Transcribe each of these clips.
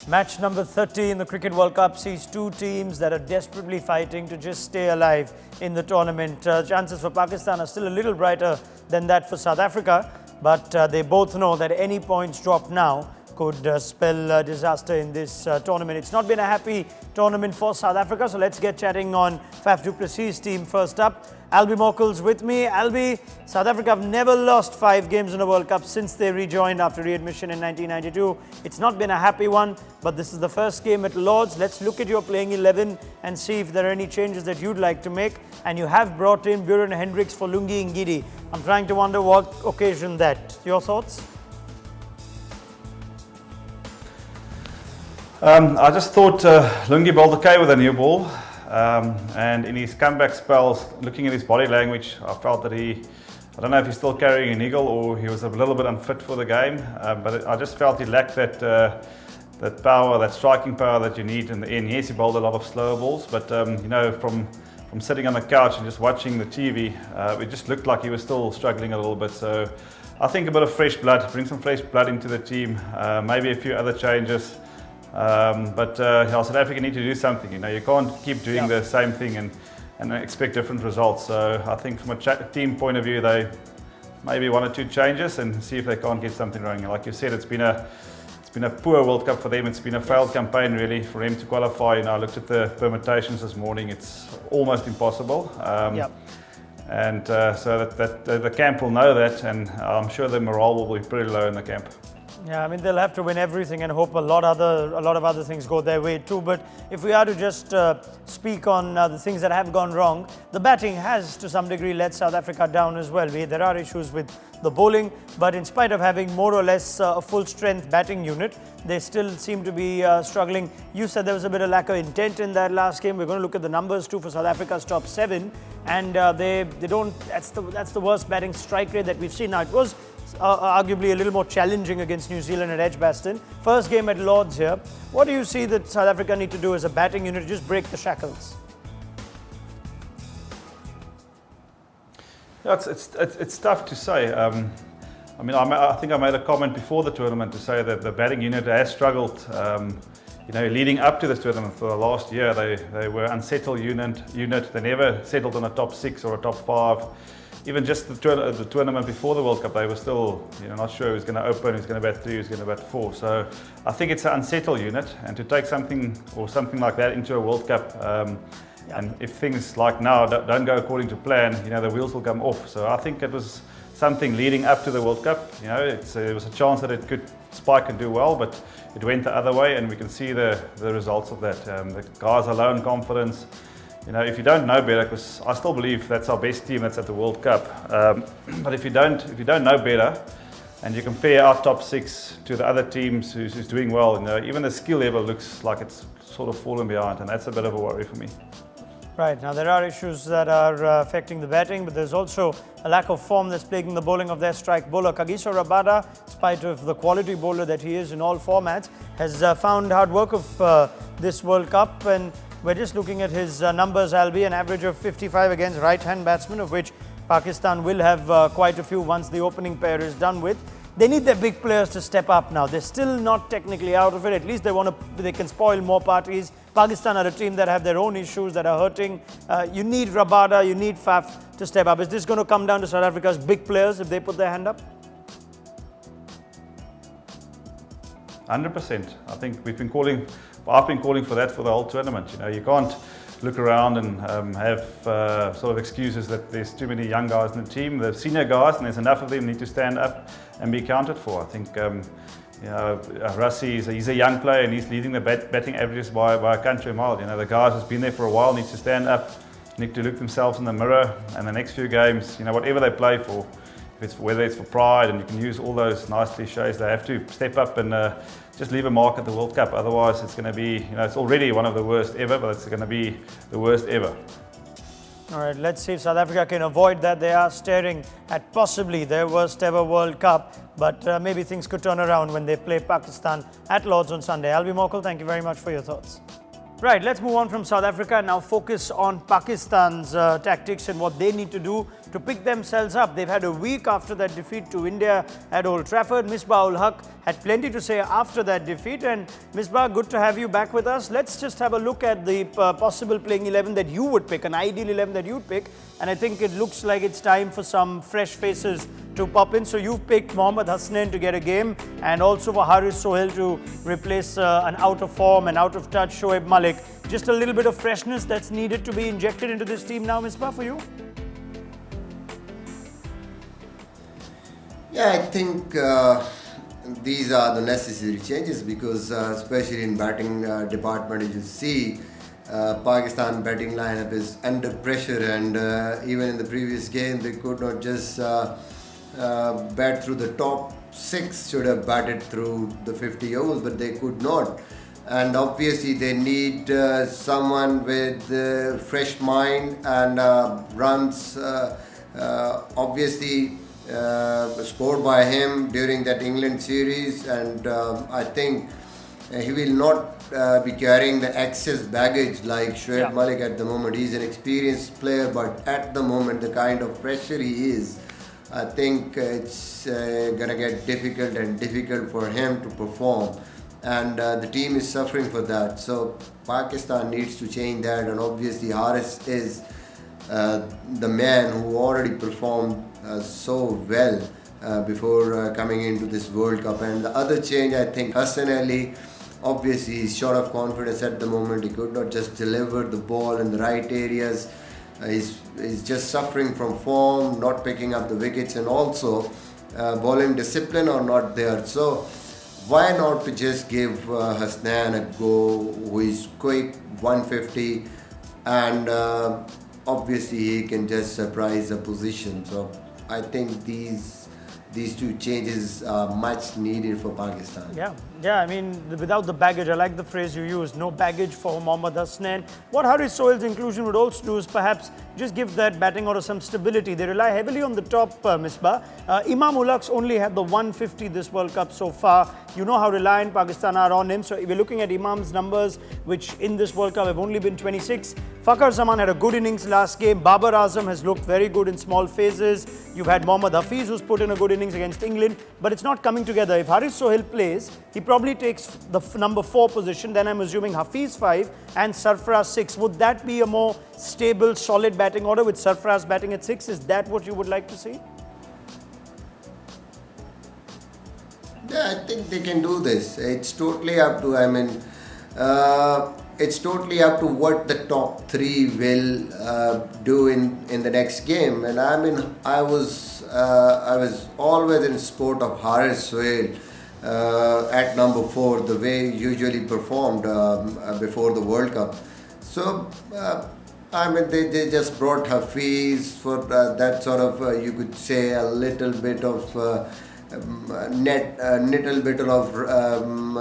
Match number 30 in the Cricket World Cup sees two teams that are desperately fighting to just stay alive in the tournament. Chances for Pakistan are still a little brighter than that for South Africa, but they both know that any points dropped now could spell disaster in this tournament. It's not been a happy tournament for South Africa, so let's get chatting on Faf du Plessis' team first up. Albie Morkel's with me. Albie, South Africa have never lost 5 games in a World Cup since they rejoined after readmission in 1992. It's not been a happy one, but this is the first game at Lord's. Let's look at your playing 11 and see if there are any changes that you'd like to make. And you have brought in Buren Hendricks for Lungi Ngidi. I'm trying to wonder what occasioned that. Your thoughts? I just thought Lungi bowled okay with a new ball. And in his comeback spells, looking at his body language, I felt that I don't know if he's still carrying an eagle or he was a little bit unfit for the game, but I just felt he lacked that power, that striking power that you need in the end. Yes, he bowled a lot of slower balls, but from sitting on the couch and just watching the TV, it just looked like he was still struggling a little bit. So I think a bit of fresh blood, bring some fresh blood into the team, maybe a few other changes. But South Africa need to do something. You can't keep doing the same thing and expect different results. So I think from a team point of view, they maybe 1 or 2 changes and see if they can't get something wrong. Like you said, it's been a poor World Cup for them. It's been a failed campaign really for them to qualify. I looked at the permutations this morning. It's almost impossible. And so that the camp will know that, and I'm sure the morale will be pretty low in the camp. Yeah, I mean, they'll have to win everything and hope a lot of other things go their way too. But if we are to just speak on the things that have gone wrong, the batting has to some degree let South Africa down as well. There are issues with the bowling, but in spite of having more or less a full strength batting unit, they still seem to be struggling. You said there was a bit of lack of intent in that last game. We're going to look at the numbers too for South Africa's top 7, and they don't. That's the worst batting strike rate that we've seen. Now it was arguably a little more challenging against New Zealand at Edgbaston. First game at Lord's here. What do you see that South Africa need to do as a batting unit to just break the shackles? Yeah, it's tough to say. I think I made a comment before the tournament to say that the batting unit has struggled. Leading up to this tournament for the last year, they were unsettled unit. They never settled on a top 6 or a top 5. Even just the tournament before the World Cup, they were still not sure who's going to open, who's going to bat 3, who's going to bat 4. So I think it's an unsettled unit, and to take something like that into a World Cup, and if things like now don't go according to plan, the wheels will come off. So I think it was something leading up to the World Cup. There was a chance that it could spike and do well, but it went the other way, and we can see the results of that. The guys are low in confidence. If you don't know better, because I still believe that's our best team that's at the World Cup. But if you don't know better, and you compare our top 6 to the other teams who's doing well, even the skill level looks like it's sort of fallen behind, and that's a bit of a worry for me. Right, now there are issues that are affecting the batting, but there's also a lack of form that's plaguing the bowling of their strike bowler. Kagiso Rabada, in spite of the quality bowler that he is in all formats, has found hard work of this World Cup, and we're just looking at his numbers, Albie, an average of 55 against right-hand batsmen, of which Pakistan will have quite a few once the opening pair is done with. They need their big players to step up now. They're still not technically out of it. At least they can spoil more parties. Pakistan are a team that have their own issues that are hurting. You need Rabada, you need Faf to step up. Is this going to come down to South Africa's big players if they put their hand up? 100%. I think I've been calling for that for the whole tournament. You can't look around and have sort of excuses that there's too many young guys in the team. The senior guys, and there's enough of them, need to stand up and be counted for. I think Rassie, he's a young player and he's leading the batting averages by a country mile. The guys who's been there for a while need to stand up, need to look themselves in the mirror, and the next few games, whatever they play for, whether it's for pride, and you can use all those nice cliches, they have to step up and just leave a mark at the World Cup. Otherwise, it's going to be, it's already one of the worst ever, but it's going to be the worst ever. All right, let's see if South Africa can avoid that. They are staring at possibly their worst ever World Cup, but maybe things could turn around when they play Pakistan at Lord's on Sunday. Albie Morkel, thank you very much for your thoughts. Right, let's move on from South Africa and now focus on Pakistan's tactics and what they need to do to pick themselves up. They've had a week after that defeat to India at Old Trafford. Misbah-ul-Haq had plenty to say after that defeat. And Misbah, good to have you back with us. Let's just have a look at the possible playing 11 that you would pick, an ideal 11 that you'd pick. And I think it looks like it's time for some fresh faces to pop in. So you've picked Mohammad Hasnain to get a game and also for Haris Sohail to replace an out of form and out of touch Shoaib Malik. Just a little bit of freshness that's needed to be injected into this team now, Misbah, for you? Yeah, I think these are the necessary changes because especially in batting department, as you see, Pakistan batting lineup is under pressure, and even in the previous game they could not just bat through the top 6, should have batted through the 50 overs, but they could not. And obviously they need someone with fresh mind and runs obviously scored by him during that England series, and I think he will not be carrying the excess baggage like Shoaib Malik at the moment. He's an experienced player, but at the moment the kind of pressure he is, I think it's gonna get difficult for him to perform, and the team is suffering for that. So Pakistan needs to change that, and obviously Haris is the man who already performed so well before coming into this World Cup. And the other change, I think, Hassan Ali, obviously he's short of confidence at the moment. He could not just deliver the ball in the right areas. He's just suffering from form, not picking up the wickets, and also bowling discipline are not there. So why not to just give Hasnain a go, who is quick, 150, and obviously he can just surprise the position. So I think these two changes are much needed for Pakistan. Yeah, I mean, without the baggage, I like the phrase you used, no baggage for Mohammad Hasnain. What Haris Sohail's inclusion would also do is perhaps just give that batting order some stability. They rely heavily on the top, Misbah. Imam-ul-Haq's only had the 150 this World Cup so far. You know how reliant Pakistan are on him. So we're looking at Imam's numbers, which in this World Cup have only been 26. Fakhar Zaman had a good innings last game. Babar Azam has looked very good in small phases. You've had Mohammad Hafiz, who's put in a good innings against England, but it's not coming together. If Haris Sohail plays, he probably takes the number 4 position. Then I'm assuming Hafiz 5 and Sarfaraz 6. Would that be a more stable, solid batting order with Sarfaraz batting at 6? Is that what you would like to see? Yeah, I think they can do this. It's totally up to, it's totally up to what the top 3 will do in the next game. And I was always in support of Haris Sohail at number 4, the way he usually performed before the World Cup. So they just brought Hafiz for that sort of you could say a little bit of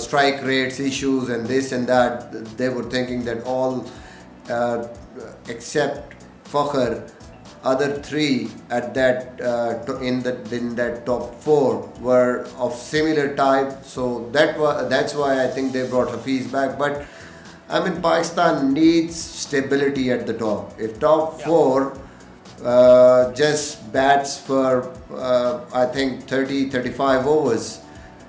strike rates issues and this and that. They were thinking that all except Fakhar, other 3 at that in that top 4 were of similar type. So that's why I think they brought Hafiz back. But Pakistan needs stability at the top. If top 4 just bats for I think 30-35 overs,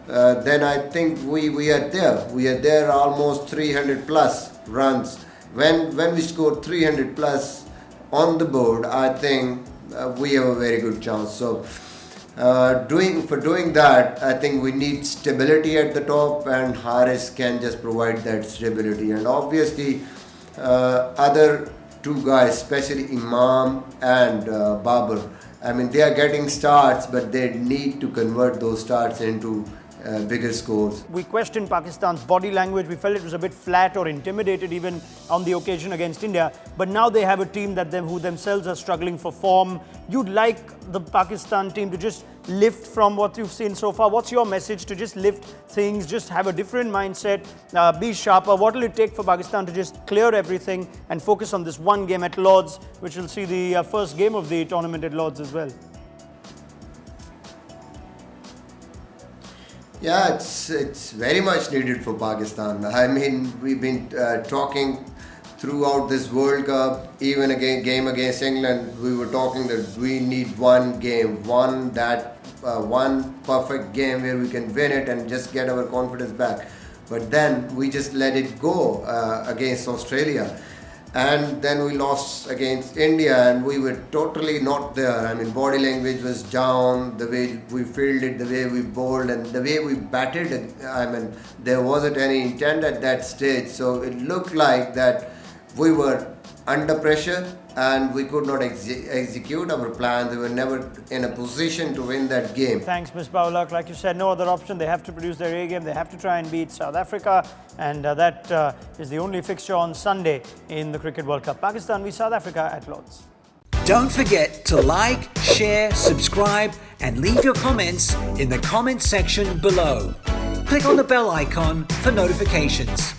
then I think we are there. We are there almost 300 plus runs. When we score 300 plus on the board, I think we have a very good chance. So doing that, I think we need stability at the top, and Haris can just provide that stability. And obviously other 2 guys, especially Imam and Babar, they are getting starts, but they need to convert those starts into bigger scores. We questioned Pakistan's body language. We felt it was a bit flat or intimidated even on the occasion against India. But now they have a team who themselves are struggling for form. You'd like the Pakistan team to just lift from what you've seen so far. What's your message to just lift things, just have a different mindset, be sharper? What will it take for Pakistan to just clear everything and focus on this one game at Lords, which will see the first game of the tournament at Lords as well? Yeah, it's very much needed for Pakistan. I mean, we've been talking throughout this World Cup, even again game against England. We were talking that we need one game, one perfect game where we can win it and just get our confidence back. But then we just let it go against Australia. And then we lost against India, and we were totally not there. I mean, body language was down, the way we fielded, the way we bowled, and the way we batted. I mean, there wasn't any intent at that stage. So it looked like that we were under pressure and we could not execute our plans. We were never in a position to win that game. Thanks, Misbah-ul-Haq. Like you said, no other option. They have to produce their A game. They have to try and beat South Africa. And that is the only fixture on Sunday in the Cricket World Cup. Pakistan v South Africa at Lord's. Don't forget to like, share, subscribe and leave your comments in the comment section below. Click on the bell icon for notifications.